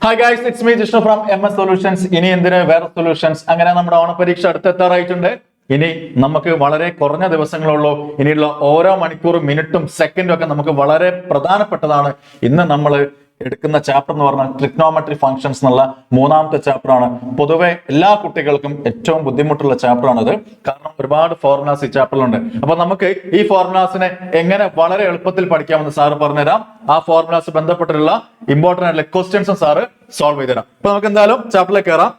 Hi guys, it's me Jishnu from MS solutions. ഇനി എന്തിന് വേറെ സൊല്യൂഷൻസ്? അങ്ങനെ നമ്മുടെ ഓണപരീക്ഷ അടുത്തെത്താറായിട്ടുണ്ട്. ഇനി നമുക്ക് വളരെ കുറഞ്ഞ ദിവസങ്ങളുള്ളൂ. ഇനിയുള്ള ഓരോ മണിക്കൂറും മിനിറ്റും സെക്കൻഡും ഒക്കെ നമുക്ക് വളരെ പ്രധാനപ്പെട്ടതാണ്. ഇന്ന് നമ്മൾ എടുക്കുന്ന ചാപ്റ്റർ എന്ന് പറഞ്ഞാൽ ട്രിഗ്നോമെട്രി ഫംഗ്ഷൻസ് എന്നുള്ള മൂന്നാമത്തെ ചാപ്റ്റർ ആണ്. പൊതുവെ എല്ലാ കുട്ടികൾക്കും ഏറ്റവും ബുദ്ധിമുട്ടുള്ള ചാപ്റ്റർ ആണിത്. കാരണം ഒരുപാട് ഫോർമുലാസ് ഈ ചാപ്റ്ററിലുണ്ട്. അപ്പൊ നമുക്ക് ഈ ഫോർമുലാസിനെ എങ്ങനെ വളരെ എളുപ്പത്തിൽ പഠിക്കാമെന്ന് സാറ് പറഞ്ഞുതരാം. ആ ഫോർമുലാസ് ബന്ധപ്പെട്ടിട്ടുള്ള ഇമ്പോർട്ടന്റ് ആയിട്ടുള്ള ക്വസ്റ്റ്യൻസും സാറ് സോൾവ് ചെയ്തുതരാം. അപ്പൊ നമുക്ക് എന്തായാലും ചാപ്റ്ററിലേക്ക് കയറാം.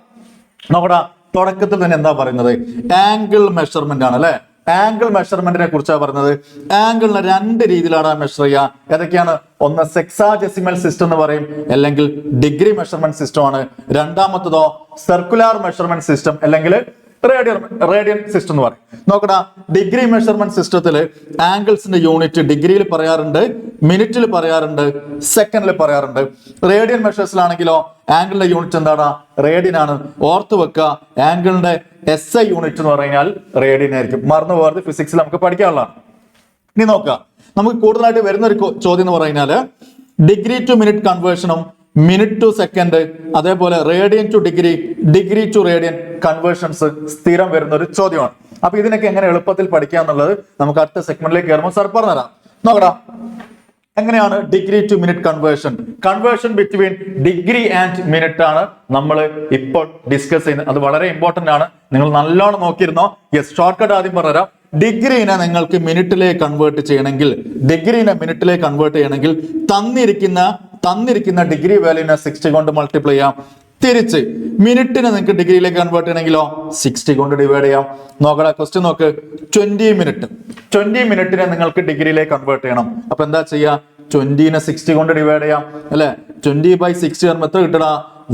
നമ്മുടെ തുടക്കത്തിൽ തന്നെ എന്താ പറയുന്നത്? ആംഗിൾ മെഷർമെന്റ് ആണ് അല്ലെ. ആംഗിൾ മെഷർമെന്റിനെ കുറിച്ചാണ് പറയുന്നത്. ആംഗിളിനെ രണ്ട് രീതിയിലാണ് മെഷർ ചെയ്യുക. ഏതൊക്കെയാണ്? ഒന്ന് സെക്സാഡെസിമൽ സിസ്റ്റം എന്ന് പറയും, അല്ലെങ്കിൽ ഡിഗ്രി മെഷർമെന്റ് സിസ്റ്റം ആണ്. രണ്ടാമത്തതോ സർക്കുലാർ മെഷർമെന്റ് സിസ്റ്റം അല്ലെങ്കിൽ റേഡിയൻ സിസ്റ്റം എന്ന് പറയും. നോക്കടാ, ഡിഗ്രി മെഷർമെന്റ് സിസ്റ്റത്തിൽ ആംഗിൾസിന്റെ യൂണിറ്റ് ഡിഗ്രിയിൽ പറയാറുണ്ട്, മിനിറ്റിൽ പറയാറുണ്ട്, സെക്കൻഡിൽ പറയാറുണ്ട്. റേഡിയൻ മെഷേഴ്സിലാണെങ്കിലോ ആംഗിളിന്റെ യൂണിറ്റ് എന്താണ്? റേഡിയൻ ആണ്. ഓർത്ത് വെക്കുക, ആംഗിളിന്റെ SI യൂണിറ്റ് എന്ന് പറഞ്ഞാൽ റേഡിയൻ ആയിരിക്കും. മറന്നു പോകാതെ ഫിസിക്സിൽ നമുക്ക് പഠിക്കാനുള്ളതാണ്. ഇനി നോക്കുക, നമുക്ക് കൂടുതലായിട്ട് വരുന്ന ഒരു ചോദ്യം എന്ന് പറഞ്ഞാല് ഡിഗ്രി ടു മിനിറ്റ് കൺവേർഷനും മിനിറ്റ് ടു സെക്കൻഡ്, അതേപോലെ radian to degree, degree to radian conversions സ്ഥിരം വരുന്ന ഒരു ചോദ്യമാണ്. അപ്പൊ ഇതിനൊക്കെ എങ്ങനെ എളുപ്പത്തിൽ പഠിക്കുക എന്നുള്ളത് നമുക്ക് അടുത്ത സെഗ്മെന്റിലേക്ക് കയറുമ്പോൾ സാർ പറഞ്ഞുതരാം. നോക്കടാ, എങ്ങനെയാണ് degree to minute conversion between degree and minute ആണ് നമ്മൾ ഇപ്പോൾ ഡിസ്കസ് ചെയ്യുന്നത്. അത് വളരെ ഇമ്പോർട്ടന്റ് ആണ്. നിങ്ങൾ നല്ലോണം നോക്കിയിരുന്നോ? യെസ്, ഷോർട്ട് കട്ട് ആദ്യം പറഞ്ഞുതരാം. ഡിഗ്രീനെ നിങ്ങൾക്ക് മിനിറ്റിലേക്ക് കൺവേർട്ട് ചെയ്യണമെങ്കിൽ, തന്നിരിക്കുന്ന ഡിഗ്രി വാല്യൂനെ 60 കൊണ്ട് മൾട്ടിപ്ലൈ ചെയ്യാം. തിരിച്ച് മിനിറ്റിനെ നിങ്ങൾക്ക് ഡിഗ്രിയിലേക്ക് കൺവേർട്ട് ചെയ്യണമെങ്കിലോ 60 കൊണ്ട് ഡിവൈഡ് ചെയ്യാം. നോക്കടാ, ക്വസ്റ്റ്യൻ നോക്ക്. 20 മിനിറ്റിനെ നിങ്ങൾക്ക് ഡിഗ്രിയിലേക്ക് കൺവേർട്ട് ചെയ്യണം. അപ്പൊ എന്താ ചെയ്യാ? 20നെ 60 കൊണ്ട് ഡിവൈഡ് ചെയ്യാം അല്ലെ. 20/60 ആകുമ്പോൾ എത്ര കിട്ടടാ?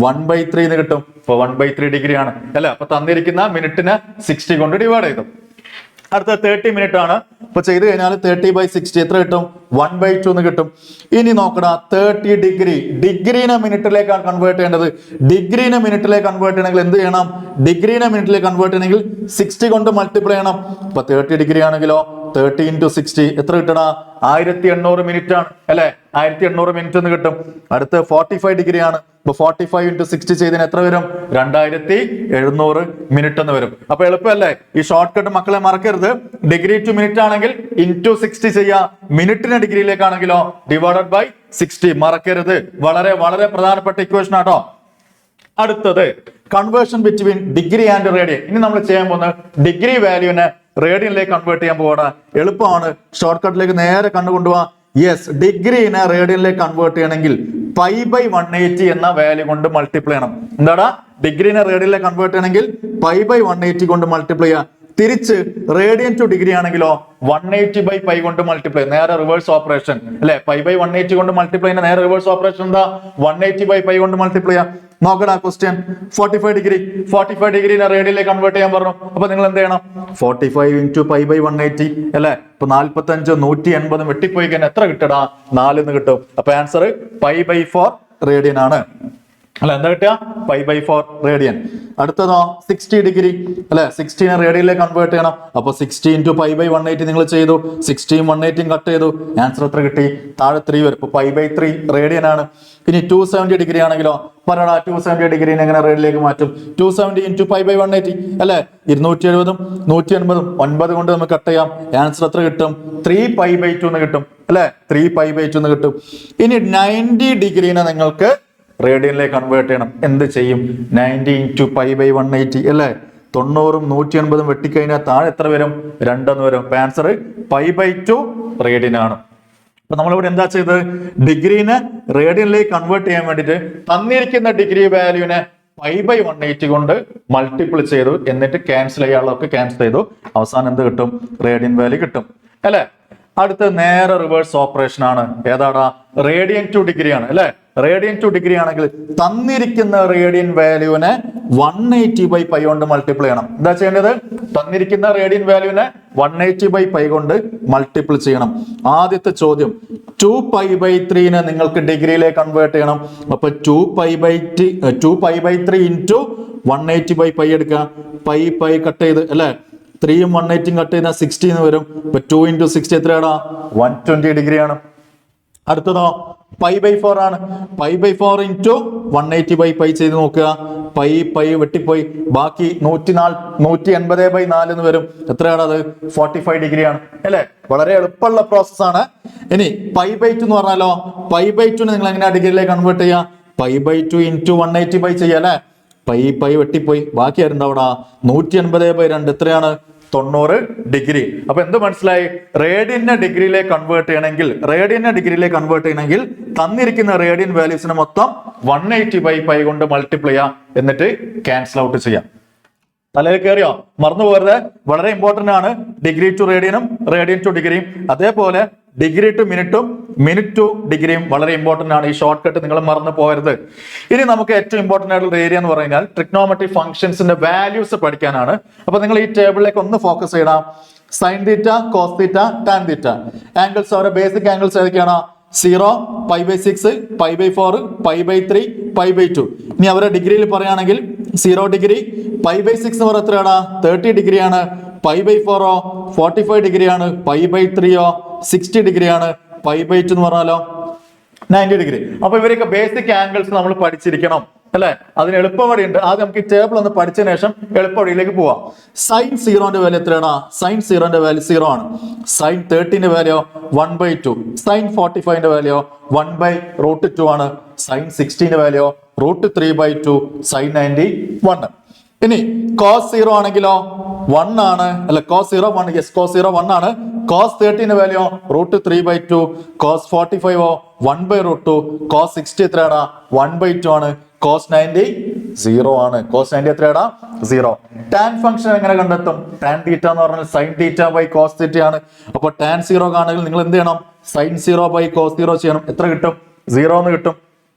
1/3 എന്ന് കിട്ടും. ഇപ്പൊ 1/3 ഡിഗ്രി ആണ് അല്ലെ. അപ്പൊ തന്നിരിക്കുന്ന മിനിറ്റിനെ 60 കൊണ്ട് ഡിവൈഡ് ചെയ്തു. അടുത്ത 30 മിനിറ്റ് ആണ്. ഇപ്പൊ ചെയ്ത് കഴിഞ്ഞാൽ 30/60 എത്ര കിട്ടും? 1/2 എന്ന് കിട്ടും. ഇനി നോക്കടാ, 30 ഡിഗ്രീനെ മിനിറ്റിലേക്കാണ് കൺവേർട്ട് ചെയ്യേണ്ടത്. ഡിഗ്രീനെ മിനിറ്റിലേക്ക് കൺവേർട്ട് ചെയ്യണമെങ്കിൽ എന്ത് ചെയ്യണം? ഡിഗ്രീനെ മിനിറ്റിലേക്ക് കൺവേർട്ട് ചെയ്യണമെങ്കിൽ 60 കൊണ്ട് മൾട്ടിപ്ലൈ ചെയ്യണം. ഇപ്പൊ 30 ഡിഗ്രി ആണെങ്കിലോ 30 × 60 എത്ര കിട്ടണ? 1800 മിനിറ്റ് ആണ് അല്ലെ. 1800 മിനിറ്റ് എന്ന് കിട്ടും. അടുത്ത് 45 ഡിഗ്രി ആണ്. ഇപ്പൊ 45 × 60 ചെയ്തതിന് എത്ര വരും? 2700 മിനിറ്റ് എന്ന് വരും. അപ്പൊ എളുപ്പമല്ലേ? ഈ ഷോർട്ട് കട്ട് മക്കളെ മറക്കരുത്. ഡിഗ്രി ടു മിനിറ്റ് ആണെങ്കിൽ ഇൻറ്റു 60 ചെയ്യാ. മിനിറ്റിന് ഡിഗ്രിയിലേക്കാണെങ്കിലോ ഡിവൈഡഡ് ബൈ 60 മറക്കരുത്. വളരെ വളരെ പ്രധാനപ്പെട്ട ഇക്വേഷൻ ആട്ടോ. അടുത്തത് conversion between degree and radian. ഇനി നമ്മൾ ചെയ്യാൻ പോകുന്ന ഡിഗ്രി വാല്യൂവിനെ റേഡിയനിലേക്ക് കൺവേർട്ട് ചെയ്യാൻ പോവാ. എളുപ്പമാണ്. ഷോർട്ട് കട്ടിലേക്ക് നേരെ കണ്ടുകൊണ്ടുപോവാ. യെസ്, ഡിഗ്രീനെ റേഡിയനിലേക്ക് കൺവേർട്ട് ചെയ്യണമെങ്കിൽ π/180 എന്ന വാല്യൂ കൊണ്ട് മൾട്ടിപ്ലൈ ചെയ്യണം. എന്താടാ? ഡിഗ്രീനെ റേഡിയനിലേക്ക് കൺവേർട്ട് ചെയ്യണമെങ്കിൽ π/180 കൊണ്ട് മൾട്ടിപ്ലൈ ചെയ്യാം. തിരിച്ച് റേഡിയൻ ടു ഡിഗ്രി ആണെങ്കിലോ 180/π കൊണ്ട് മൾട്ടിപ്ലൈ. നേരെ റിവേഴ്സ് ഓപ്പറേഷൻ അല്ലെ. π/180 കൊണ്ട് മൾട്ടിപ്ലൈ ചെയ്യുന്ന നേരെ റിവേഴ്സ് ഓപ്പറേഷൻ എന്താ? 180/π കൊണ്ട് മൾട്ടിപ്ലൈ ചെയ്യാം. നോക്കടാ, ക്വസ്റ്റ്യൻ 45 ഡിഗ്രിനെ റേഡിയനിലേക്ക് കൺവേർട്ട് ചെയ്യാൻ പറഞ്ഞു. അപ്പൊ നിങ്ങൾ എന്ത് ചെയ്യണം? 45 × π/180 അല്ലെ. ഇപ്പൊ 45 180 വെട്ടിപ്പോയി കഴിഞ്ഞാൽ എത്ര കിട്ടടാ? 4 എന്ന് കിട്ടും. അപ്പൊ ആൻസർ π/4 റേഡിയൻ ആണ് അല്ലെ. എന്താ കിട്ടുക? π/4 റേഡിയൻ. അടുത്തതോ 60 ഡിഗ്രി അല്ലെ. 60നെ റേഡിയനിലേക്ക് കൺവേർട്ട് ചെയ്യണം. അപ്പൊ 60 × π/180 നിങ്ങൾ ചെയ്തു. 60 180 കട്ട് ചെയ്തു. ആൻസർ എത്ര കിട്ടി? താഴെ 3 വരും. ഇപ്പൊ π/3 റേഡിയൻ ആണ്. ഇനി 270 ഡിഗ്രി ആണെങ്കിലോ പറയടാ, 270 ഡിഗ്രീനെ എങ്ങനെ റേഡിയനിലേക്ക് മാറ്റും? 270 × π/180 അല്ലെ. 270 180 9 കൊണ്ട് നമുക്ക് കട്ട് ചെയ്യാം. ആൻസർ എത്ര കിട്ടും? 3π/2 എന്ന് കിട്ടും അല്ലെ. 3π/2 എന്ന് കിട്ടും. ഇനി 90 ഡിഗ്രീനെ നിങ്ങൾക്ക് റേഡിയനിലേക്ക് കൺവേർട്ട് ചെയ്യണം. എന്ത് ചെയ്യും? 90 × π/180 അല്ലെ. 90 180 വെട്ടിക്കഴിഞ്ഞാൽ താഴെ എത്ര വരും? 2 എന്ന് വരും. ആൻസർ π/2 റേഡിയൻ ആണ്. അപ്പൊ നമ്മളിവിടെ എന്താ ചെയ്തത്? ഡിഗ്രീനെ റേഡിയനിലേക്ക് കൺവേർട്ട് ചെയ്യാൻ വേണ്ടിയിട്ട് തന്നിരിക്കുന്ന ഡിഗ്രി വാല്യൂവിനെ π/180 കൊണ്ട് മൾട്ടിപ്പിൾ ചെയ്തു. എന്നിട്ട് ക്യാൻസൽ ചെയ്യാനുള്ളതൊക്കെ ക്യാൻസൽ ചെയ്തു. അവസാനം എന്ത് കിട്ടും? റേഡിയൻ വാല്യൂ കിട്ടും അല്ലെ. അടുത്ത നേരെ റിവേഴ്സ് ഓപ്പറേഷൻ ആണ്. ഏതാടാ? റേഡിയൻ ടു ഡിഗ്രി ആണ് അല്ലെ. റേഡിയൻ ടു ഡിഗ്രി ആണെങ്കിൽ തന്നിരിക്കുന്ന റേഡിയൻ വാല്യൂവിനെ 180/π കൊണ്ട് മൾട്ടിപ്പിൾ ചെയ്യണം. എന്താ ചെയ്യേണ്ടത്? തന്നിരിക്കുന്ന റേഡിയൻ വാല്യൂവിനെ 180/π കൊണ്ട് മൾട്ടിപ്പിൾ ചെയ്യണം. ആദ്യത്തെ ചോദ്യം 2π/3നെ നിങ്ങൾക്ക് ഡിഗ്രിയിലേക്ക് കൺവേർട്ട് ചെയ്യണം. അപ്പൊ 2π/3 × 180/π എടുക്കുക. π കട്ട് ചെയ്ത് അല്ലെ. 3ഉം 180 കട്ട് ചെയ്താൽ 60 എന്ന് വരും. ഇപ്പൊ 2 × 60 എത്രയാടാ? 120 ഡിഗ്രി ആണ്. അടുത്തതോ π/4 ആണ്. π/4 ഇൻറ്റു 180/π ചെയ്ത് നോക്കുക. പൈ വെട്ടിപ്പോയി, ബാക്കി 180/4 എന്ന് വരും. എത്രയാണ് അത്? 45 ഡിഗ്രിയാണ് അല്ലെ? വളരെ എളുപ്പമുള്ള പ്രോസസ്സാണ്. ഇനി π/2 എന്ന് പറഞ്ഞാലോ, π/2 നിങ്ങൾ എങ്ങനെയാ ഡിഗ്രിയിലേക്ക് കൺവേർട്ട് ചെയ്യാം? π/2 ഇൻറ്റു 180/π ചെയ്യാം അല്ലെ? പൈ വെട്ടിപ്പോയി, ബാക്കി ആരുണ്ട് അവിടെ? 180/2 എത്രയാണ്? 90 ഡിഗ്രി. അപ്പൊ എന്ത് മനസ്സിലായി? റേഡിയനെ ഡിഗ്രിയിലേക്ക് കൺവേർട്ട് ചെയ്യണമെങ്കിൽ തന്നിരിക്കുന്ന റേഡിയൻ വാല്യൂസിനെ മൊത്തം 180/π കൊണ്ട് മൾട്ടിപ്ലൈ ചെയ്യാം, എന്നിട്ട് ക്യാൻസൽ ഔട്ട് ചെയ്യാം. തലയിൽ കയറിയോ? മറന്നു പോകരുത്, വളരെ ഇമ്പോർട്ടന്റ് ആണ്. ഡിഗ്രി ടു റേഡിയനും റേഡിയൻ ടു ഡിഗ്രിയും, അതേപോലെ ഡിഗ്രി ടു മിനിറ്റും മിനിറ്റ് ടു ഡിഗ്രിയും വളരെ ഇമ്പോർട്ടന്റ് ആണ്. ഈ ഷോർട്ട് കട്ട് നിങ്ങൾ മറന്നു പോകരുത്. ഇനി നമുക്ക് ഏറ്റവും ഇമ്പോർട്ടന്റ് ആയിട്ടുള്ള ഏരിയ എന്ന് പറഞ്ഞാൽ ട്രിഗ്നോമെട്രിക് ഫംഗ്ഷൻസിന്റെ വാല്യൂസ് പഠിക്കാനാണ്. അപ്പൊ നിങ്ങൾ ഈ ടേബിളിലേക്ക് ഒന്ന് ഫോക്കസ് ചെയ്യണം. Sine theta, cos theta, tan theta angles, അവരുടെ ബേസിക് ആംഗിൾസ് ഏതൊക്കെയാണ്? 0, π/6, π/4, π/3, π/2. ഇനി അവരെ ഡിഗ്രിയിൽ പറയുകയാണെങ്കിൽ 0 ഡിഗ്രി, π/6 എന്ന് പറയുന്നത് എത്രയാണ്? 30 ഡിഗ്രിയാണ്. π/4 45 ഡിഗ്രിയാണ്. π/3 60 ഡിഗ്രിയാണ്. π/2 എന്ന് പറഞ്ഞാലോ 90 ഡിഗ്രി. അപ്പൊ ഇവരൊക്കെ ബേസിക് ആംഗിൾസ് നമ്മൾ പഠിച്ചിരിക്കണം അല്ലെ? അതിന് എളുപ്പവഴിയുണ്ട്. ആദ്യം നമുക്ക് ഈ ടേബിൾ ഒന്ന് പഠിച്ചതിന് ശേഷം എളുപ്പവഴിയിലേക്ക് പോവാം. സൈൻ 0ന്റെ വാല്യൂ എത്രയാണ്? സൈൻ 0ന്റെ വാല്യൂ 0 ആണ്. സൈൻ 30ന്റെ വാല്യൂ 1/2. സൈൻ 45ന്റെ വാല്യൂ 1/√2 ആണ്. സൈൻ 60ന്റെ വാല്യൂ √3/2. സൈൻ 90 1. ഇനി cos 0 ആണെങ്കിലോ 1 ആണ് അല്ലെ? cos 0 1, യെസ്, cos 0 1 ആണ്. cos 30ന്റെ വാല്യൂ √3/2. cos 45 1/√2. cos 60 എത്രയാണ്? 1/2 ആണ്. cos 90 0 ആണ്. cos 90 എത്രയാണ്? 0. ടാൻ ഫംഗ്ഷൻ എങ്ങനെ കണ്ടെത്തും? ടാൻ തീറ്റ എന്ന് പറഞ്ഞാൽ sine theta by cos theta ആണ്. അപ്പൊ ടാൻ 0 കാണുമെങ്കിൽ നിങ്ങൾ എന്ത് ചെയ്യണം? സൈൻ 0 ബൈ കോസ് 0 ചെയ്യണം. എത്ര കിട്ടും? 0 എന്ന് കിട്ടും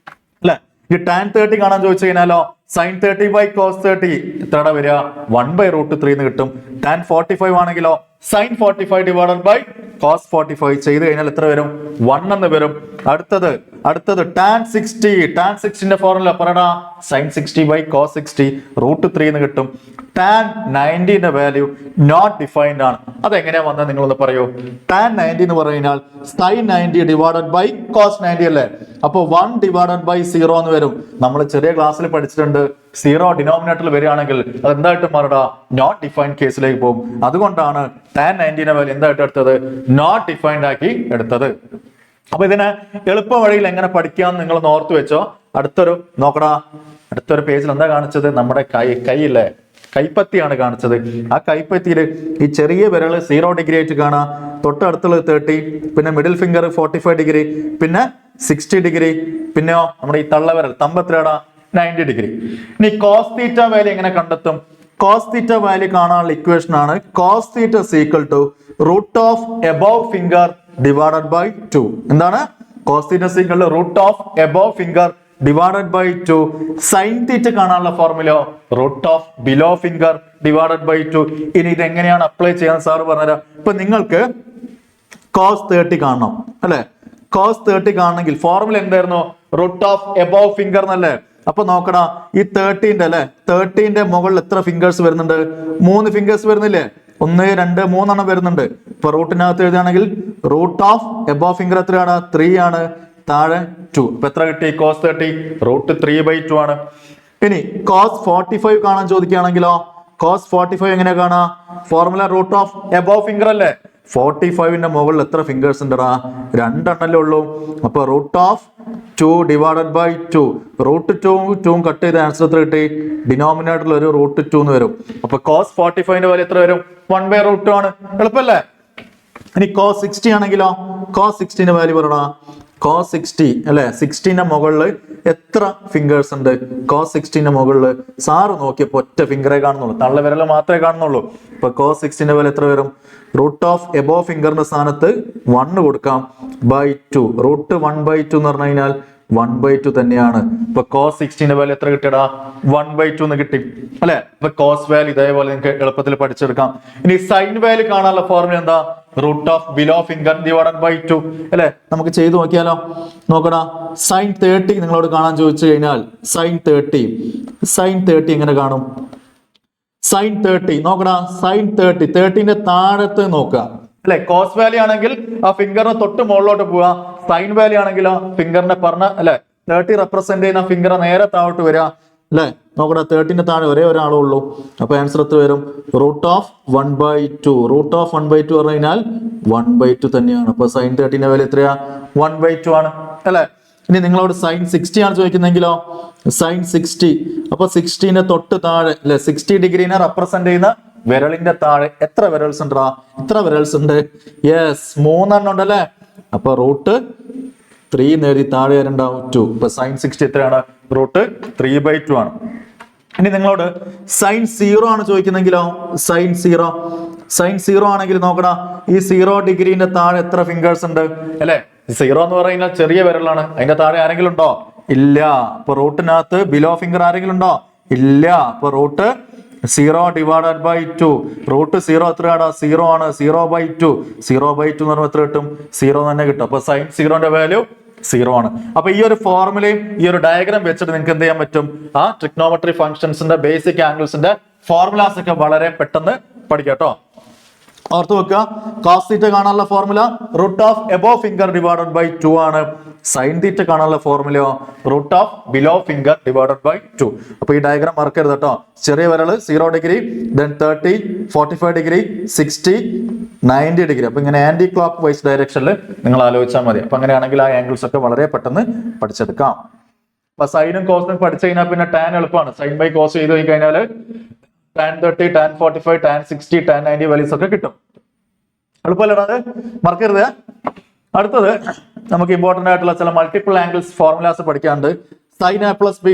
അല്ലെ? ഈ ടാൻ 30 കാണാൻ ചോദിച്ചു കഴിഞ്ഞാലോ സൈൻ 30 ബൈ കോസ് 30 എത്രയാണ് വരിക? 1/√3 എന്ന് കിട്ടും. ടാൻ 45 ആണെങ്കിലോ സൈൻ 45 ഡിവൈഡഡ് ബൈ കോസ് 45 ചെയ്ത് കഴിഞ്ഞാൽ എത്ര വരും? 1 എന്ന് വരും. അടുത്തത് ടാൻ 60. ടാൻ 60ന്റെ ഫോർമുല പറയടാ. സൈൻ 60 ബൈ കോസ് 60 √3 എന്ന് കിട്ടും. ടാൻ 90ന്റെ വാല്യൂ നോട്ട് ഡിഫൈൻഡ് ആണ്. അതെങ്ങനെയാ വന്നത് നിങ്ങളൊന്ന് പറയൂ. ടാൻ 90 എന്ന് പറഞ്ഞാൽ സൈൻ 90 ഡിവൈഡഡ് ബൈ കോസ് 90 അല്ലേ? അപ്പൊ 1 ഡിവൈഡഡ് ബൈ 0 എന്ന് വരും. നമ്മൾ ചെറിയ ക്ലാസ്സിൽ പഠിച്ചിട്ടുണ്ട് 0 ഡിനോമിനേറ്ററിൽ വരികയാണെങ്കിൽ അത് എന്തായിട്ട് മാറടാ? നോട്ട് ഡിഫൈൻഡ് കേസിലേക്ക് പോകും. അതുകൊണ്ടാണ് ടാൻ 90ന്റെ വാല്യൂ എന്തായിട്ട് എടുത്തത്? നോട്ട് ഡിഫൈൻഡ് ആക്കി എടുത്തത്. അപ്പൊ ഇതിന് എളുപ്പ വഴിയിൽ എങ്ങനെ പഠിക്കാമെന്ന് നിങ്ങൾ ഓർത്തു വെച്ചോ. അടുത്തൊരു പേജിൽ എന്താ കാണിച്ചത്? നമ്മുടെ കൈയില്ലേ, കൈപ്പത്തിയാണ് കാണിച്ചത്. ആ കൈപ്പത്തിയിൽ ഈ ചെറിയ വിരല് 0 ഡിഗ്രി ആയിട്ട് കാണാം, തൊട്ടടുത്തുള്ളത് 30, പിന്നെ മിഡിൽ ഫിംഗർ 45 ഡിഗ്രി, പിന്നെ 60 ഡിഗ്രി, പിന്നെയോ നമ്മുടെ ഈ തള്ളവിരൽ തമ്പത്തിലാടാ 90 ഡിഗ്രി. ഇനി കോസ് തീറ്റ വാല്യൂ എങ്ങനെ കണ്ടെത്തും? കോസ് തീറ്റ വാല്യൂ കാണാനുള്ള ഇക്വേഷൻ ആണ് cos theta equal to root of above finger divided by 2. എന്താണ്? Cos theta equal to root of above finger divided by 2. Sine theta കാണാനുള്ള formula root of below finger divided by 2. ഇനി ഇത് എങ്ങനെയാണ് apply ചെയ്യാൻ sir പറഞ്ഞുതരാം. ഇപ്പൊ നിങ്ങൾക്ക് cos 30 കാണണം അല്ലെ? കോസ് 30 കാണണമെങ്കിൽ ഫോർമുല എന്തായിരുന്നു? റൂട്ട് ഓഫ് എബോവ് ഫിംഗർ എന്നല്ലേ? അപ്പൊ നോക്കടാ, ഈ 30ന്റെ അല്ലെ, 30ന്റെ മുകളിൽ എത്ര ഫിംഗേഴ്സ് വരുന്നുണ്ട്? 3 ഫിംഗേഴ്സ് വരുന്നില്ലേ? 1 2 3 വരുന്നുണ്ട്. ഇപ്പൊ റൂട്ടിനകത്ത് എഴുതുകയാണെങ്കിൽ റൂട്ട് ഓഫ് എബോവ് ഫിംഗർ എത്രയാണ്? 3 ആണ്. താഴെ 2. ഇപ്പൊ എത്ര കിട്ടി? കോസ് 30 √3/2 ആണ്. ഇനി കോസ് 45 കാണാൻ ചോദിക്കുകയാണെങ്കിലോ കോസ് 45 എങ്ങനെയാ കാണാ? Formula root of above finger അല്ലേ? 45ന്റെ മുകളിൽ എത്ര ഫിംഗേഴ്സ് ഉണ്ടടാ? 2 എണ്ണല്ലേ ഉള്ളൂ. അപ്പൊ root of 2 divided by 2. √2 cut ചെയ്ത് ആൻസർ എത്ര കിട്ടി? ഡിനോമിനേറ്ററിൽ ഒരു √2 എന്ന് വരും. അപ്പൊ കോസ് 45ന്റെ വാല്യൂ എത്ര വരും? 1/√2 ആണ്. എളുപ്പല്ലേ? ഇനി കോസ് 60 ആണെങ്കിലോ കോസ് 60ന്റെ വാല്യൂ പറയടാ. കോസ് 60 അല്ലെ? 60ന്റെ മുകളിൽ എത്ര ഫിംഗേഴ്സ് ഉണ്ട്? കോസ് 60ന്റെ മുകളിൽ സാറ് നോക്കിയപ്പോ ഒറ്റ ഫിംഗറെ കാണുന്നുള്ളൂ, തള്ളവിരൽ മാത്രമേ കാണുന്നുള്ളൂ. ഇപ്പൊ കോസ് 60ന്റെ വാല്യൂ എത്ര വരും? റൂട്ട് ഓഫ് എബോവ് ഫിംഗറിന്റെ സ്ഥാനത്ത് 1 കൊടുക്കാം ബൈ 2. റൂട്ട് 1/2 എന്ന് പറഞ്ഞു കഴിഞ്ഞാൽ 1/2 തന്നെയാണ്. ഇപ്പൊ കോസ് 60ന്റെ വാല്യൂ എത്ര കിട്ടിയടാ? 1/2 എന്ന് കിട്ടി അല്ലെ? ഇപ്പൊ കോസ് വാല്യൂ ഇതേപോലെ നിങ്ങൾക്ക് എളുപ്പത്തിൽ പഠിച്ചെടുക്കാം. ഇനി സൈൻ വാല്യൂ കാണാനുള്ള ഫോർമുല എന്താ? Root of below finger divided by 2 അല്ലെ? നമുക്ക് ചെയ്ത് നോക്കിയാലോ. നോക്കടാ, സൈൻ 30 നിങ്ങളോട് കാണാൻ ചോദിച്ചു കഴിഞ്ഞാൽ സൈൻ 30 എങ്ങനെ കാണും? സൈൻ 30 നോക്കടാ, സൈൻ 30ന്റെ താഴത്ത് നോക്കുക അല്ലെ? കോസ് വാല്യൂ ആണെങ്കിൽ ആ ഫിംഗറിന് തൊട്ട് മുകളിലോട്ട് പോവുക. സൈൻ വാല്യൂ ആണെങ്കിലോ ഫിംഗറിന്റെ പറഞ്ഞ അല്ലെ 30 റെപ്രസെന്റ് ചെയ്യുന്ന ഫിംഗർ നേരെ താഴോട്ട് വരിക അല്ലെ. നോക്കട്ടെ 30ന്റെ താഴെ ഒരേ ഒരാളേ ഉള്ളൂ. അപ്പൊ ആൻസർ എത്ര വരും? √1/2. √1/2 പറഞ്ഞു കഴിഞ്ഞാൽ 1/2 തന്നെയാണ്. അപ്പൊ സൈൻ 30ന്റെ വാല്യൂ എത്രയാ? 1/2 ആണ് അല്ലെ. ഇനി നിങ്ങളോട് സൈൻ 60 ആണ് ചോദിക്കുന്നെങ്കിലോ സൈൻ 60. അപ്പൊ 60ന്റെ തൊട്ട് താഴെ അല്ലെ 60 ഡിഗ്രീനെ റെപ്രസെന്റ് ചെയ്യുന്ന വിരലിന്റെ താഴെ എത്ര വിരൽസ് ഉണ്ടാ? എത്ര വിരൽസ് ഉണ്ട്? യെസ് 3 ഉണ്ടല്ലേ. അപ്പൊ √3 എഴുതി താഴെ വരണ്ടാവും 2. ഇപ്പൊ സൈൻ 60 എത്രയാണ്? √3/2 ആണ്. ഇനി നിങ്ങളോട് സൈൻ 0 ആണ് ചോദിക്കുന്നെങ്കിലോ സൈൻ 0 ആണെങ്കിൽ നോക്കടാ ഈ 0 ഡിഗ്രീന്റെ താഴെ എത്ര ഫിംഗേഴ്സ് ഉണ്ട് അല്ലെ. 0 എന്ന് പറയുന്നത് ചെറിയ വിരലാണ്. അതിന്റെ താഴെ ആരെങ്കിലും ഉണ്ടോ? ഇല്ല. അപ്പൊ റൂട്ടിനകത്ത് ബിലോ ഫിംഗർ ആരെങ്കിലും ഉണ്ടോ? ഇല്ല. അപ്പൊ √0/2. √0 എത്രയാടാ? 0 ആണ്. 0/2 എന്ന് പറയുമ്പോൾ എത്ര കിട്ടും? 0 തന്നെ കിട്ടും. അപ്പൊ സൈൻ 0ന്റെ വാല്യൂ 0 ആണ്. അപ്പൊ ഈ ഒരു ഫോർമുലയും ഈ ഒരു ഡയഗ്രാം വെച്ചിട്ട് നിങ്ങൾക്ക് എന്ത് ചെയ്യാൻ പറ്റും? ആ ട്രിഗ്നോമെട്രി ഫംഗ്ഷൻസിന്റെ ബേസിക് ആംഗിൾസിന്റെ ഫോർമുലാസ് ഒക്കെ വളരെ പെട്ടെന്ന് പഠിക്കാം കേട്ടോ. ഓർത്ത് വെക്കുക, കോസ് തീറ്റ കാണാനുള്ള ഫോർമുല √above finger / 2 ആണ്. സൈൻ തീറ്റ കാണാനുള്ള ഫോർമുലയോ √below finger / 2. അപ്പൊ ഈ ഡയഗ്രാം മറക്കരുത് കേട്ടോ. ചെറിയ വിരല് 0 ഡിഗ്രി, ദെൻ 30, 45 ഡിഗ്രി, 60, 90 ഡിഗ്രി. അപ്പൊ ഇങ്ങനെ ആന്റി ക്ലോക്ക് വൈസ് ഡയറക്ഷനിൽ നിങ്ങൾ ആലോചിച്ചാൽ മതി. അപ്പൊ അങ്ങനെയാണെങ്കിൽ ആ ആംഗിൾസ് ഒക്കെ വളരെ പെട്ടെന്ന് പഠിച്ചെടുക്കാം. അപ്പൊ സൈനും കോസും പഠിച്ചു കഴിഞ്ഞാൽ പിന്നെ ടാൻ എളുപ്പമാണ്. സൈൻ ബൈ കോസ് ചെയ്ത് കഴിഞ്ഞാൽ tan 30, tan 45, tan 60, tan 90 values ഒക്കെ കിട്ടും. എളുപ്പമല്ലേ അത്? മറക്കരുത്. അടുത്തത് നമുക്ക് ഇമ്പോർട്ടന്റ് ആയിട്ടുള്ള ചില മൾട്ടിപ്പിൾ ആംഗിൾസ് ഫോർമുലാസ് പഠിക്കാനുണ്ട്. Sine a + b.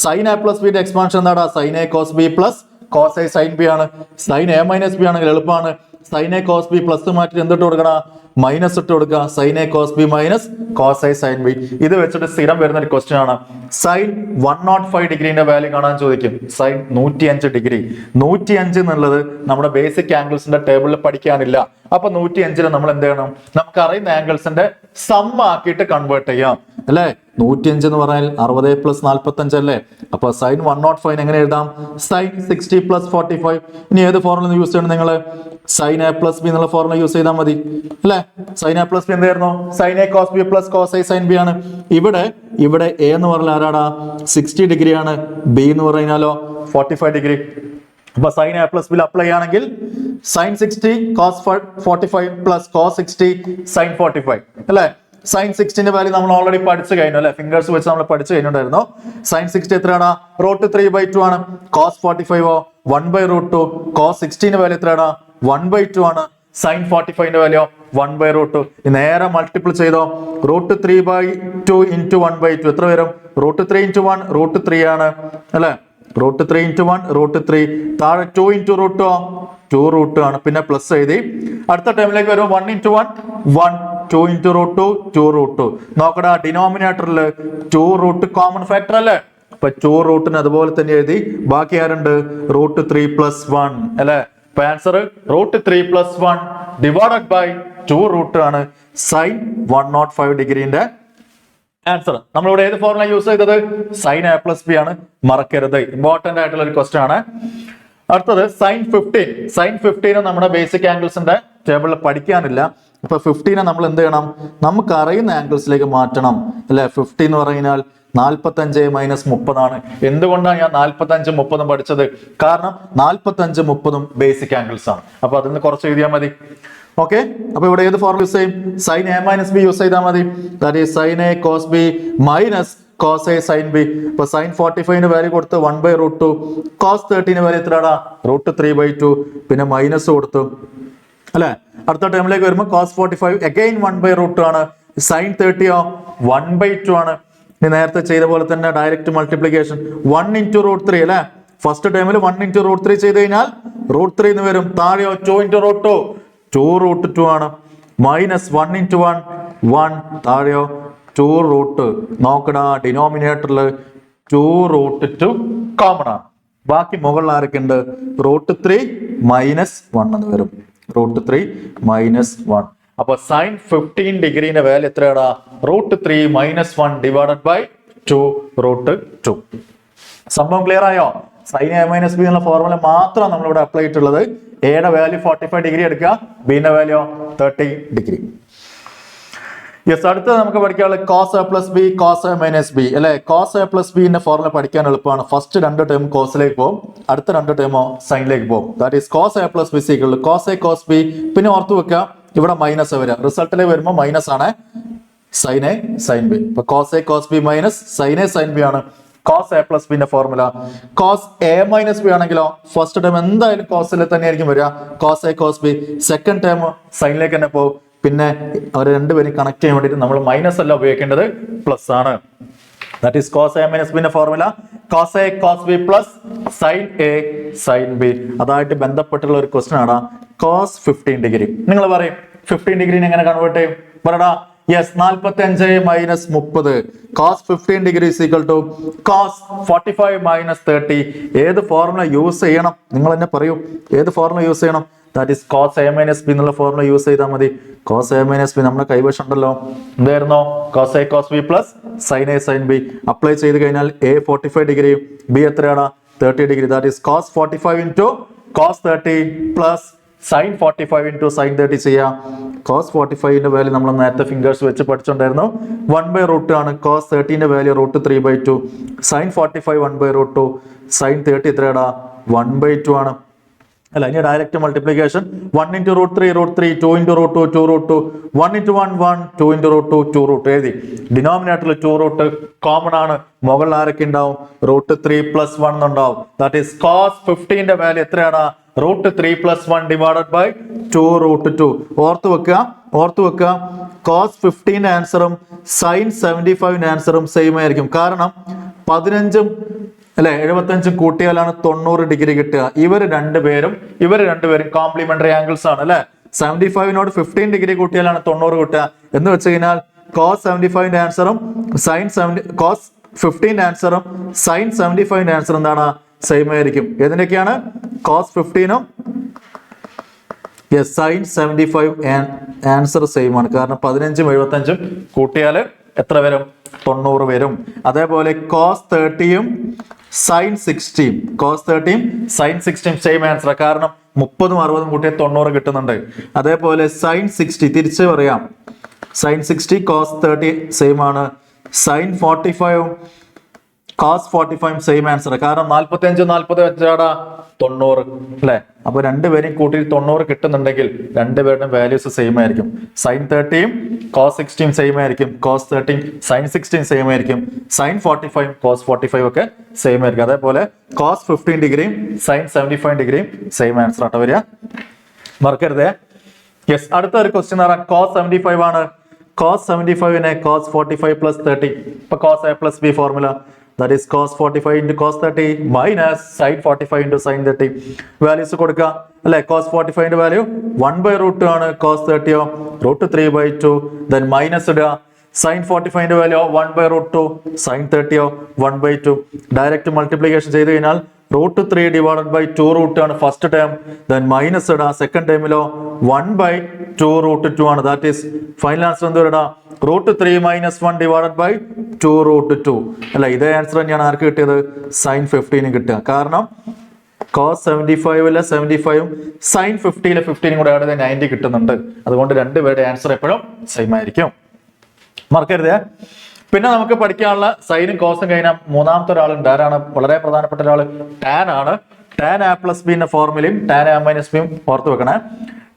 Sine a + b ന്റെ എക്സ്പാൻഷൻ എന്താടാ? Sine a cos b plus cos a sine b ആണ്. സൈൻ a - b ആണെങ്കിൽ എളുപ്പമാണ്. Sine a cos b plus മാറ്റി എന്തിട്ട് കൊടുക്കണ? മൈനസ് ഇട്ട് കൊടുക്കുക. Sine a cos b minus cos a sine b. ഇത് വെച്ചിട്ട് സ്ഥിരം വരുന്ന ഒരു ക്വസ്റ്റ്യൻ ആണ്. സൈൻ 105 ഡിഗ്രീന്റെ വാല്യൂ കാണാൻ ചോദിക്കും. Sign 105 degree. 105 എന്നുള്ളത് നമ്മുടെ ബേസിക് ആംഗിൾസിന്റെ ടേബിളിൽ പഠിക്കാനില്ല. അപ്പൊ 105ന് നമ്മൾ എന്ത് ചെയ്യണം? നമുക്ക് അറിയുന്ന ആംഗിൾസിന്റെ സം ആക്കിയിട്ട് കൺവേർട്ട് ചെയ്യാം അല്ലെ. 105 എന്ന് പറഞ്ഞാൽ 60 + 45 അല്ലേ. അപ്പൊ സൈൻ 105 എങ്ങനെ എഴുതാം? സൈൻ 60 + 45. ഇനി ഏത് ഫോർമുല യൂസ് ചെയ്യണം നിങ്ങൾ? സൈൻ a + b എന്നുള്ള ഫോർമുല യൂസ് ചെയ്താൽ മതി അല്ലെ. സൈൻ a + b എന്തായിരുന്നു? Sine a cos b plus cos a sine b ആണ്. ഇവിടെ a എന്ന് പറഞ്ഞാൽ ആരാടാ? 60 ഡിഗ്രി ആണ്. b എന്ന് പറഞ്ഞാലോ 45 ഡിഗ്രി. അപ്പൊ സൈൻ a + b അപ്ലൈ ആണെങ്കിൽ sine 60 cos 45 plus cos 60 sine 45 അല്ലെ. സൈൻ 60ന്റെ വാല്യൂ നമ്മൾ ഓൾറെഡി പഠിച്ചു കഴിഞ്ഞു അല്ലെ. ഫിംഗേഴ്സ് വെച്ച് നമ്മൾ പഠിച്ചു കഴിഞ്ഞിട്ടുണ്ടായിരുന്നു. സൈൻ 60 എത്രയാണ്? √3/2 ആണ്. കോസ് 45 1/√2. കോസ് 60ന്റെ വാല്യൂ എത്രയാണ്? 1/2 ആണ്. സൈൻ 45ന്റെ വാല്യൂ 1/√2. നേരെ മൾട്ടിപ്പിൾ ചെയ്തോ. √3/2 × 1/2 എത്ര വരും? √3 × 1 √3 ആണ് അല്ലെ. √3 × 1 √3. താഴെ 2 × √2 2 ആണ്. പിന്നെ പ്ലസ് എഴുതി. അടുത്ത ടൈമിലേക്ക് വരും. 1 × 1 1, 2 × √2 2 നോക്കടാ. ഡിനോമിനേറ്ററിൽ 2 കോമൺ ഫാക്ടർ അല്ലേ. അപ്പൊ 2 അതുപോലെ തന്നെ എഴുതി. ബാക്കി ആരുണ്ട്? √3 + 1 അല്ലെ. അപ്പൊ ആൻസർ √3 + 1 / 2 ആണ് സൈൻ 105 ഡിഗ്രീന്റെ ആൻസർ. നമ്മളിവിടെ ഏത് ഫോർമുല യൂസ് ചെയ്തത്? സൈൻ a + b ആണ്. മറക്കരുത്, ഇമ്പോർട്ടന്റ് ആയിട്ടുള്ള ഒരു ക്വസ്റ്റ്യൻ ആണ്. അടുത്തത് സൈൻ 15. സൈൻ 15 നമ്മുടെ ബേസിക് ആംഗിൾസിന്റെ ടേബിളിൽ പഠിക്കാനില്ല. അപ്പൊ 15 നമ്മൾ എന്ത് ചെയ്യണം? നമുക്ക് അറിയുന്ന ആംഗിൾസിലേക്ക് മാറ്റണം അല്ലെ. 15 എന്ന് പറഞ്ഞാൽ 45 - 30 ആണ്. എന്തുകൊണ്ടാണ് ഞാൻ 45 30 പഠിച്ചത്? കാരണം 45 30 ബേസിക് ആംഗിൾസ് ആണ്. അപ്പൊ അതിന് കുറച്ച് എഴുതിയാൽ മതി. ഓക്കെ. അപ്പൊ ഇവിടെ ഏത് ഫോർമുല യൂസ് ചെയ്യും? സൈൻ a - b യൂസ് ചെയ്താൽ മതി. That is sine a cos b minus cos a sine b. ഇപ്പൊ സൈൻ 45ന്റെ വാല്യൂ കൊടുത്ത് 1/√2. കോസ് 30ന്റെ വാല്യൂ എത്രയാണ്? √3/2. പിന്നെ മൈനസ് കൊടുത്തു അല്ലെ. അടുത്ത ടൈമിലേക്ക് വരുമ്പോൾ കോസ് 45 അഗൈൻ 1/√2 ആണ്. സൈൻ 30യോ 1/2 ആണ്. ഇനി നേരത്തെ ചെയ്ത പോലെ തന്നെ ഡയറക്റ്റ് മൾട്ടിപ്ലിക്കേഷൻ 1 × √3 അല്ലെ. ഫസ്റ്റ് ടൈമിൽ 1 × √3 ചെയ്ത് കഴിഞ്ഞാൽ √3 എന്ന് വരും. താഴെയോ 2 × √2 2√2 ആണ്. മൈനസ് 1 × 1 1, താഴെയോ 2√. നോക്കടാ, ഡിനോമിനേറ്ററിൽ 2√2 കോമൺ ആണ്. ബാക്കി മുകളിൽ ആരൊക്കെ ഉണ്ട്? √3 - 1 എന്ന് വരും. √3 - 1. അപ്പൊ സൈൻ 15 ഡിഗ്രീന്റെ വാല്യൂ എത്രയാടാ? √3 - 1 / 2√2. സംഭവം ക്ലിയർ ആയോ? സൈൻ a - b എന്നുള്ള ഫോർമുല മാത്രം നമ്മൾ ഇവിടെ അപ്ലൈ ചെയ്തിട്ടുള്ളത്. എയുടെ വാല്യൂ 45 ഡിഗ്രി എടുക്കുക, ബിന്റെ വാല്യൂ 30 ഡിഗ്രി. യെസ്, അടുത്തത് നമുക്ക് പഠിക്കാനുള്ളത് cos A plus B cos A minus B അല്ലെ. കോസ് എ പ്ലസ് ബിന്റെ ഫോർമുല പഠിക്കാൻ എളുപ്പമാണ്. ഫസ്റ്റ് രണ്ട് ടേം കോസിലേക്ക് പോകും, അടുത്ത രണ്ട് ടേമോ സൈനിലേക്ക് പോകും. That is cos A plus B is equal cos A cos B. പിന്നെ ഓർത്ത് വെക്കുക, ഇവിടെ മൈനസ് വരിക, റിസൾട്ടിലേക്ക് വരുമ്പോൾ മൈനസ് ആണ് സൈൻ എ സൈൻ ബി. ഇപ്പൊ cos A cos B minus sine A sine B ആണ് കോസ് എ പ്ലസ് ബിന്റെ formula. Cos A minus B ആണെങ്കിലോ ഫസ്റ്റ് ടേം എന്തായാലും കോസിൽ തന്നെ ആയിരിക്കും വരിക, cos A cos B. Second term സൈനിലേക്ക് തന്നെ പോകും. പിന്നെ അവർ രണ്ടുപേരും കണക്ട് ചെയ്യാൻ വേണ്ടിയിട്ട് നമ്മൾ മൈനസ് അല്ല ഉപയോഗിക്കേണ്ടത്, പ്ലസ് ആണ്. That is cos A minus ബിന്റെ formula cos A cos B plus sine A sine B. അതായിട്ട് ബന്ധപ്പെട്ടുള്ള ഒരു ക്വസ്റ്റൻ ആണ് കോസ് 15 ഡിഗ്രി. നിങ്ങൾ പറയും 15 ഡിഗ്രി എങ്ങനെ കൺവേർട്ട് ചെയ്യും പറടാ. Yes, 45 minus 30 cos 15 degree is equal to cos 45 minus 30. ഏത് ഫോർമുല യൂസ് ചെയ്യണം നിങ്ങൾ തന്നെ പറയൂ, ഏത് ഫോർമുല യൂസ് ചെയ്യണം? That is cos A minus B എന്നുള്ള ഫോർമുല യൂസ് ചെയ്താൽ മതി. കോസ് എ മൈനസ് ബി നമ്മുടെ കൈവശം ഉണ്ടല്ലോ, എന്തായിരുന്നോ? Cos A cos B plus sine A sine B. Apply ചെയ്ത് കഴിഞ്ഞാൽ എ 45 ഡിഗ്രി, ബി എത്രയാണ്? 30 degree. That is cos 45 into cos 30 plus sine 45 into sine 30 ചെയ്യാം. കോസ് 45ന്റെ വാല്യൂ നമ്മൾ നേരത്തെ ഫിംഗേഴ്സ് വെച്ച് പഠിച്ചിട്ടുണ്ടായിരുന്നു, 1/√2 ആണ്. കോസ് 30ന്റെ വാല്യൂ √3/2, സൈൻ 45 1/√2, സൈൻ 30 എത്രയാടാ? 1/2 ആണ് അല്ല. ഇനി direct multiplication 1 into √3 √3, 2 into √2 2 √2, 1 into 1 1, 2 into √2 2 √2 എഴുതി. ഡിനോമിനേറ്ററിൽ 2 കോമൺ ആണ്, മുകളിൽ ആരൊക്കെ ഉണ്ടാവും? √3 + 1 ഉണ്ടാവും. ദാറ്റ് ഈസ് കോസ് 15ന്റെ വാല്യൂ എത്രയാണ്? √3 + 1 ഡിവൈഡഡ് ബൈ 2 √2. ഓർത്ത് വെക്കുക കോസ് 15 ആൻസറും സൈൻ 75 ആൻസറും സെയിം ആയിരിക്കും. കാരണം 15ഉം അല്ലെ 75 കൂട്ടിയാലാണ് 90 ഡിഗ്രി കിട്ടുക. ഇവർ രണ്ടുപേരും കോംപ്ലിമെന്ററി ആംഗിൾസ് ആണ് അല്ലെ. 75നോട് 15 ഡിഗ്രി കൂട്ടിയാലാണ് 90 കിട്ടുക. എന്ന് വെച്ച് കഴിഞ്ഞാൽ കോസ് 75ന്റെ ആൻസറും കോസ് 15 ആൻസറും സൈൻ 75 ആൻസറും എന്താണ്? സെയിം ആയിരിക്കും. ഏതിനൊക്കെയാണ്? കോസ് 15ഉം സൈൻ 75 ആൻസർ സെയിം ആണ്. കാരണം 15ഉം 75ഉം കൂട്ടിയാൽ എത്ര വരും? 90 വരും. അതേപോലെ കോസ് 30യും സൈൻ 60യും സെയിം ആൻസർ. കാരണം 30ഉം 60ഉം കൂട്ടിയാൽ 90 കിട്ടുന്നുണ്ട്. അതേപോലെ സൈൻ 60 തിരിച്ച് പറയാം, സൈൻ 60 കോസ് 30 സെയിം ആണ്. സൈൻ 45ഉം കോസ് 45 സെയിം ആൻസർ. കാരണം 45 40 വെച്ചാടാ 90 അല്ലെ. അപ്പൊ രണ്ടുപേരും കൂട്ടി 90 കിട്ടുന്നുണ്ടെങ്കിൽ രണ്ടുപേരുടെയും വാല്യൂസ് സെയിം ആയിരിക്കും. സൈൻ 30യും കോസ് 60യും സെയിം ആയിരിക്കും, കോസ് 30 സൈൻ 60 സെയിം ആയിരിക്കും, സൈൻ 45 കോസ് 45 ഒക്കെ സെയിം ആയിരിക്കും. അതേപോലെ കോസ് 15 ഡിഗ്രിയും സൈൻ 75 ഡിഗ്രിയും സെയിം ആൻസർ ആട്ടോ വരിക, മറക്കരുതേ. യെസ്, അടുത്ത ഒരു ക്വസ്റ്റ്യൻ എന്ന് പറഞ്ഞാൽ കോസ് 75 ആണ്. കോസ് 75നെ കോസ് 45 + 30. ഇപ്പൊ cos A plus B formula that is cos 45 into cos 30 minus sin 45 into sin 30. Values കൊടുക്കുക അല്ലെ. cos 45 ന്റെ വാല്യൂ 1/√2 ആണ്, cos 30 √3/2, then മൈനസ് ഇടുക. sin 45 ന്റെ വാല്യൂ 1/√2, sin 30 1/2. ഡയറക്റ്റ് മൾട്ടിപ്ലിക്കേഷൻ ചെയ്ത് കഴിഞ്ഞാൽ √3 ഡിവൈഡഡ് ബൈ 2 ആണ് ഫസ്റ്റ് ടേം, then മൈനസ് ഇടുക. സെക്കൻഡ് ടേമിലോ 1/2 ആണ്. ദാറ്റ് ഈസ് ഫൈനൽ ആൻസർ എന്ത് വരടാ? √3 - 1 ഡിവൈഡഡ് ബൈ 2 അല്ല. ഇതേ ആൻസർ തന്നെയാണ് ആർക്ക് കിട്ടിയത്? സൈൻ 15 കിട്ടുക. കാരണം കോസ് 75 75ഉം സൈൻ 15 കൂടെ ആഡ് 90 കിട്ടുന്നുണ്ട്. അതുകൊണ്ട് രണ്ടുപേരുടെ ആൻസർ എപ്പോഴും സെയിം ആയിരിക്കും, മറക്കരുതേ. പിന്നെ നമുക്ക് പഠിക്കാനുള്ള സൈനും കോസും കഴിഞ്ഞാൽ മൂന്നാമത്തെ ഒരാളുണ്ട്. ആരാണ്? വളരെ പ്രധാനപ്പെട്ട ഒരാൾ, ടാൻ ആണ്. ടാൻ എ പ്ലസ് ബി എന്ന ഫോർമുലയും ടാൻ എ മൈനസ് ബിയും ഓർത്ത് വെക്കണേ.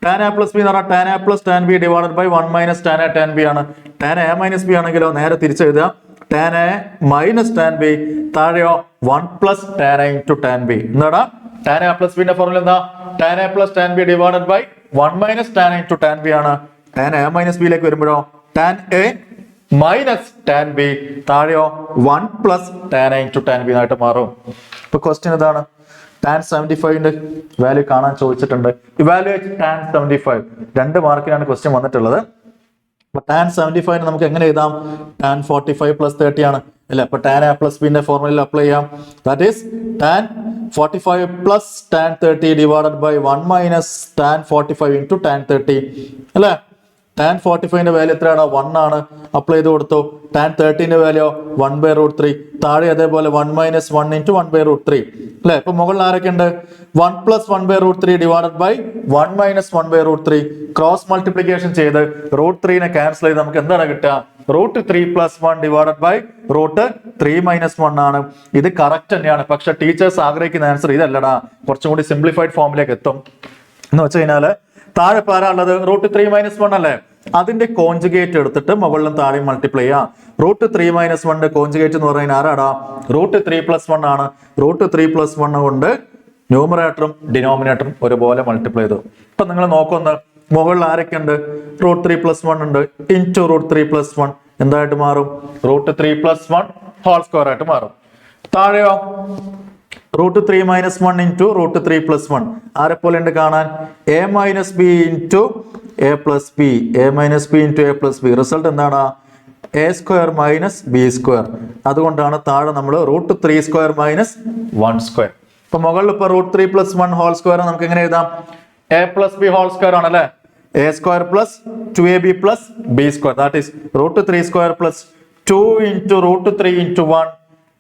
ടാൻ എ പ്ലസ് ബി എന്ന് പറഞ്ഞാൽ tan A plus tan B divided by 1 minus tan A tan B ആണ്. ടാൻ എ മൈനസ് ബി ആണെങ്കിലോ നേരെ തിരിച്ചെഴുതുക, tan A minus tan B, താഴെയോ 1 plus tan A into tan B. എന്താടാ? Tan A plus ബിന്റെ formula എന്താ? Tan A plus tan B divided by 1 minus tan A into tan B ആണ്. Tan A minus ബിയിലേക്ക് വരുമ്പോഴോ tan A minus tan B, താഴെയോ 1 plus tan A into tan B ആയിട്ട് മാറും. ഇപ്പൊ question ഇതാണ്. ടാൻ 75ന്റെ വാല്യൂ കാണാൻ ചോദിച്ചിട്ടുണ്ട്. ഇവാലുവേറ്റ് ടാൻ 75, 2 മാർക്കിനാണ് ക്വസ്റ്റ്യൻ വന്നിട്ടുള്ളത്. അപ്പൊ ടാൻ 75 നമുക്ക് എങ്ങനെ എഴുതാം? ടാൻ 45 + 30 ആണ് അല്ലെ. അപ്പൊ ടാൻ എ പ്ലസ് ബിന്റെ ഫോർമുലയിൽ അപ്ലൈ ചെയ്യാം. That is tan 45 plus tan 30 divided by 1 minus tan 45 into tan 30 അല്ലെ. tan 45ന്റെ വാല്യൂ എത്രയാണ് 1 ആണ്. അപ്ലൈ ചെയ്ത് കൊടുത്തു. tan 30ന്റെ വാല്യൂ 1/√3. താഴെ അതേപോലെ 1 - 1 × 1/√3 അല്ലെ. ഇപ്പൊ മുകളിൽ ആരൊക്കെ ഉണ്ട്? 1 + 1/√3 ഡിവൈഡഡ് ബൈ 1 - 1/√3. ക്രോസ് മൾട്ടിപ്ലിക്കേഷൻ ചെയ്ത് √3നെ ക്യാൻസൽ ചെയ്ത് നമുക്ക് എന്താണ് കിട്ടുക? √3 + 1 ഡിവൈഡഡ് ബൈ √3 - 1 ആണ്. ഇത് കറക്റ്റ് തന്നെയാണ്. പക്ഷെ ടീച്ചേഴ്സ് ആഗ്രഹിക്കുന്ന ആൻസർ ഇതല്ലടാ, കുറച്ചും കൂടി സിംപ്ലിഫൈഡ് ഫോമിലേക്ക് എത്തും. എന്ന് വെച്ച് കഴിഞ്ഞാല് താഴെ പാരാളുള്ളത് √3 - 1 അല്ലേ, അതിന്റെ കോൺജുഗേറ്റ് എടുത്തിട്ട് മുകളിലും താഴെയും മൾട്ടിപ്ലൈ ചെയ്യാം. √3 - 1 കോൺജുഗേറ്റ് എന്ന് പറയുന്നത് ആരാടാ? √3 + 1 ആണ്. √3 + 1 കൊണ്ട് ന്യൂമറേറ്ററും ഡിനോമിനേറ്ററും ഒരുപോലെ മൾട്ടിപ്ലൈ ചെയ്തു. ഇപ്പൊ നിങ്ങൾ നോക്കൊന്ന്, മുകളിൽ ആരൊക്കെ ഉണ്ട്? √3 + 1 ഉണ്ട്. ഇൻറ്റു √3 + 1 എന്തായിട്ട് മാറും? √3 + 1 ഹോൾ സ്ക്വയർ ആയിട്ട് മാറും. താഴെയോ √3 - 1 ഇൻറ്റു √3 + 1 ആരെ പോലെ ഉണ്ട് കാണാൻ? a - b into a + b, a - b into a + b. Result എന്താണ്? a² - b². അതുകൊണ്ടാണ് താഴെ നമ്മൾ √3² - 1². ഇപ്പൊ മുകളിൽ ഇപ്പൊ √3 + 1 ഹോൾ സ്ക്വയർ നമുക്ക് എങ്ങനെ എഴുതാം? a + b ഹോൾ സ്ക്വയർ ആണല്ലേ. a² + 2ab + b². That is √3² + 2 into √3 into 1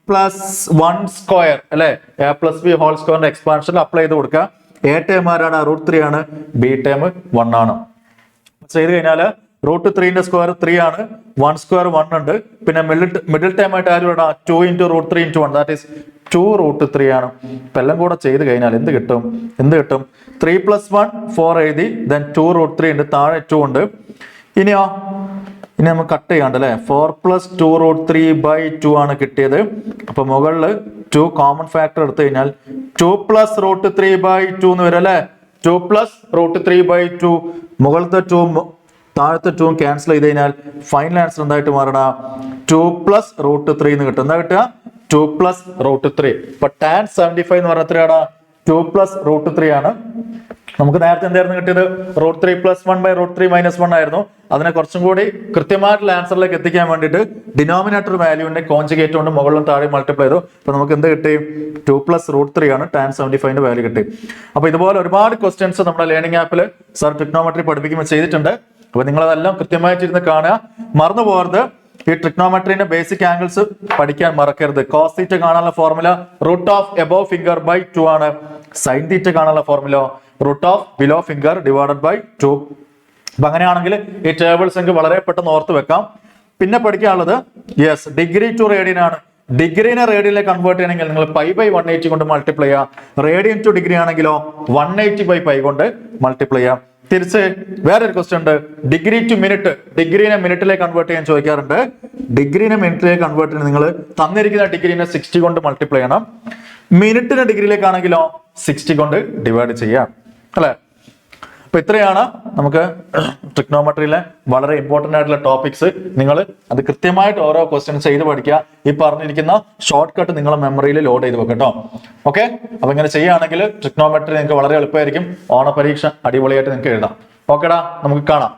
+ 1² അല്ലെ. a + b ഹോൾ സ്ക്വയറിന്റെ എക്സ്പാൻഷൻ അപ്ലൈ ചെയ്ത് കൊടുക്കുക. a ടേം ആരാണ്? √3 ആണ്. b ടേം 1 ആണ്. ചെയ്ത് കഴിഞ്ഞാല് √3ന്റെ സ്ക്വയർ 3 ആണ്. 1² 1 ഉണ്ട്. പിന്നെ മിഡിൽ ടേം ആയിട്ട് ആരും ഇടാം 2 ഇൻറ്റു √3 ഇൻറ്റു 1 ദാറ്റ് ഈസ് 2√3 ആണ്. ഇപ്പൊ എല്ലാം കൂടെ ചെയ്ത് കഴിഞ്ഞാൽ എന്ത് കിട്ടും? 3 + 1 4 എഴുതി. ദെൻ 2√3 ഉണ്ട്. താഴെ 2 ഉണ്ട്. ഇനി നമുക്ക് കട്ട് ചെയ്യാണ്ടല്ലേ. 4 + 2√3/2 ആണ് കിട്ടിയത്. അപ്പൊ മുകളിൽ 2 കോമൺ ഫാക്ടർ എടുത്തു കഴിഞ്ഞാൽ 2 + √3/2 എന്ന് വരും അല്ലെ. 2 + √3/2 മുകളിലത്തെ 2 താഴത്തെ 2 ക്യാൻസൽ ചെയ്ത് കഴിഞ്ഞാൽ ഫൈനൽ ആൻസർ എന്തായിട്ട് മാറണ? 2 + √3 എന്ന് കിട്ടും. എന്താ കിട്ടുക? 2 + √3. ഇപ്പൊ tan 75 എന്ന് പറഞ്ഞ എത്രയാണ്? 2 + √3 ആണ്. നമുക്ക് നേരത്തെ എന്തായിരുന്നു കിട്ടിയത്? √3 + 1/√3 - 1 ആയിരുന്നു. അതിനെ കുറച്ചും കൂടി കൃത്യമായിട്ടുള്ള ആൻസറിലേക്ക് എത്തിക്കാൻ വേണ്ടിയിട്ട് ഡിനോമിനേറ്റർ വാല്യൂവിന്റെ കോൺജുഗേറ്റ് കൊണ്ട് മുകളിലും താഴെ മൾട്ടിപ്ലൈ ചെയ്തു. അപ്പൊ നമുക്ക് എന്ത് കിട്ടി? 2 + √3 ആണ് tan 75ന്റെ വാല്യൂ കിട്ടി. അപ്പൊ ഇതുപോലെ ഒരുപാട് ക്വസ്റ്റ്യൻസ് നമ്മുടെ ലേണിംഗ് ആപ്പിൽ സർ ട്രിഗ്നോമെട്രി പഠിപ്പിക്കുമ്പോൾ ചെയ്തിട്ടുണ്ട്. അപ്പൊ നിങ്ങൾ അതെല്ലാം കൃത്യമായിട്ടിരുന്ന് കാണുക. മറന്നു പോകരുത്, ഈ ട്രിഗ്നോമെട്രിന്റെ ബേസിക് ആംഗിൾസ് പഠിക്കാൻ മറക്കരുത്. cos θ കാണാനുള്ള ഫോർമുല √(above finger/2) ആണ്. sin θ കാണാനുള്ള ഫോർമുല √(below finger/2). അപ്പൊ അങ്ങനെയാണെങ്കിൽ ഈ ടേബിൾസ് എനിക്ക് വളരെ പെട്ടെന്ന് ഓർത്ത് വെക്കാം. പിന്നെ പഠിക്കാനുള്ളത് ഡിഗ്രി ടു റേഡിയൻ ആണ്. ഡിഗ്രീനെ റേഡിയനിലേക്ക് കൺവേർട്ട് ചെയ്യണമെങ്കിൽ നിങ്ങൾ π/180 കൊണ്ട് മൾട്ടിപ്ലൈ ചെയ്യാം. റേഡിയൻ ടു ഡിഗ്രി ആണെങ്കിലോ 180/π കൊണ്ട് മൾട്ടിപ്ലൈ ചെയ്യാം. തിരിച്ച് വേറൊരു ക്വസ്റ്റ്യൻ ഉണ്ട്, ഡിഗ്രി ടു മിനിറ്റ്. ഡിഗ്രീനെ മിനിറ്റിലേക്ക് കൺവേർട്ട് ചെയ്യാൻ ചോദിക്കാറുണ്ട്. ഡിഗ്രീനെ മിനിറ്റിലേക്ക് കൺവേർട്ട് ചെയ്യാൻ നിങ്ങൾ തന്നിരിക്കുന്ന ഡിഗ്രീനെ 60 കൊണ്ട് മൾട്ടിപ്ലൈ ചെയ്യണം. മിനിറ്റിനെ ഡിഗ്രിയിലേക്കാണെങ്കിലോ 60 കൊണ്ട് ഡിവൈഡ് ചെയ്യാം അല്ലെ. അപ്പൊ ഇത്രയാണ് നമുക്ക് ട്രിഗ്നോമെട്രിയിലെ വളരെ ഇമ്പോർട്ടന്റ് ആയിട്ടുള്ള ടോപ്പിക്സ്. നിങ്ങൾ അത് കൃത്യമായിട്ട് ഓരോ ക്വസ്റ്റ്യൻസ് ചെയ്ത് പഠിക്കുക. ഈ പറഞ്ഞിരിക്കുന്ന ഷോർട്ട് കട്ട് നിങ്ങളെ മെമ്മറിയിൽ ലോഡ് ചെയ്ത് വെക്കട്ടോ. ഓക്കെ, അപ്പൊ ഇങ്ങനെ ചെയ്യുകയാണെങ്കിൽ ട്രിഗ്നോമെട്രി നിങ്ങൾക്ക് വളരെ എളുപ്പമായിരിക്കും. ഓണ പരീക്ഷ അടിപൊളിയായിട്ട് നിങ്ങൾക്ക് എഴുതാം. ഓക്കെടാ, നമുക്ക് കാണാം.